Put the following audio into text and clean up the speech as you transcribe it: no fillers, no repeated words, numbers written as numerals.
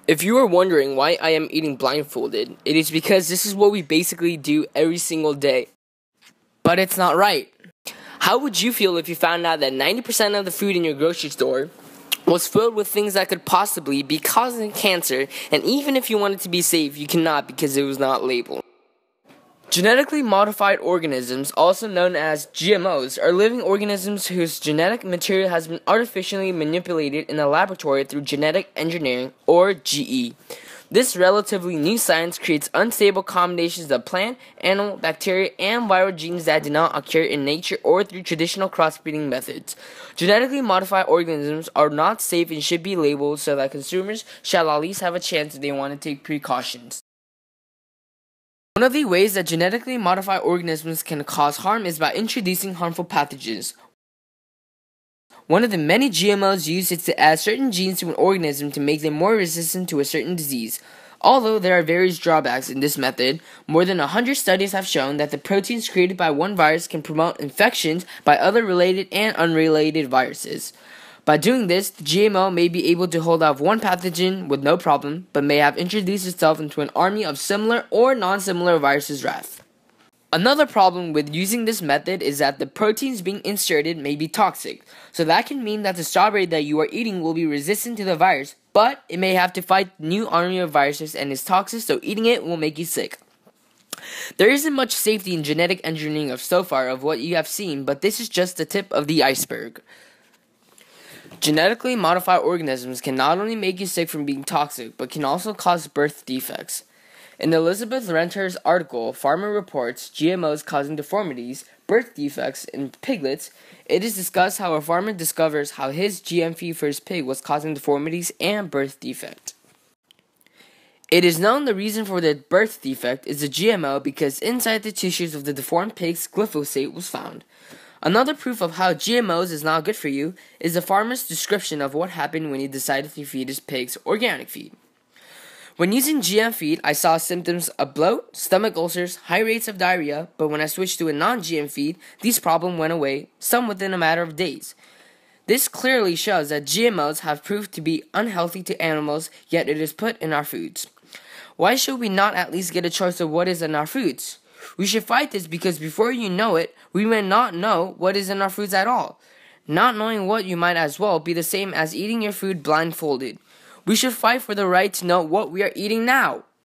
If you are wondering why I am eating blindfolded, it is because this is what we basically do every single day. But it's not right. How would you feel if you found out that 90% of the food in your grocery store was filled with things that could possibly be causing cancer, and even if you wanted to be safe, you cannot because it was not labeled? Genetically modified organisms, also known as GMOs, are living organisms whose genetic material has been artificially manipulated in a laboratory through genetic engineering, or GE. This relatively new science creates unstable combinations of plant, animal, bacteria, and viral genes that do not occur in nature or through traditional crossbreeding methods. Genetically modified organisms are not safe and should be labeled so that consumers shall at least have a chance if they want to take precautions. One of the ways that genetically modified organisms can cause harm is by introducing harmful pathogens. One of the many GMOs used is to add certain genes to an organism to make them more resistant to a certain disease. Although there are various drawbacks in this method, more than 100 studies have shown that the proteins created by one virus can promote infections by other related and unrelated viruses. By doing this, the GMO may be able to hold off one pathogen with no problem, but may have introduced itself into an army of similar or non-similar viruses' wrath. Another problem with using this method is that the proteins being inserted may be toxic, so that can mean that the strawberry that you are eating will be resistant to the virus, but it may have to fight the new army of viruses and is toxic, so eating it will make you sick. There isn't much safety in genetic engineering so far of what you have seen, but this is just the tip of the iceberg. Genetically modified organisms can not only make you sick from being toxic, but can also cause birth defects. In Elizabeth Renter's article, Farmer Reports GMOs Causing Deformities, Birth Defects in Piglets, it is discussed how a farmer discovers how his GM-free for his pig was causing deformities and birth defect. It is known the reason for the birth defect is the GMO because inside the tissues of the deformed pigs, glyphosate was found. Another proof of how GMOs is not good for you is the farmer's description of what happened when he decided to feed his pigs organic feed. When using GM feed, I saw symptoms of bloat, stomach ulcers, high rates of diarrhea, but when I switched to a non-GM feed, these problems went away, some within a matter of days. This clearly shows that GMOs have proved to be unhealthy to animals, yet it is put in our foods. Why should we not at least get a choice of what is in our foods? We should fight this because before you know it, we may not know what is in our foods at all. Not knowing what you might as well be the same as eating your food blindfolded. We should fight for the right to know what we are eating now.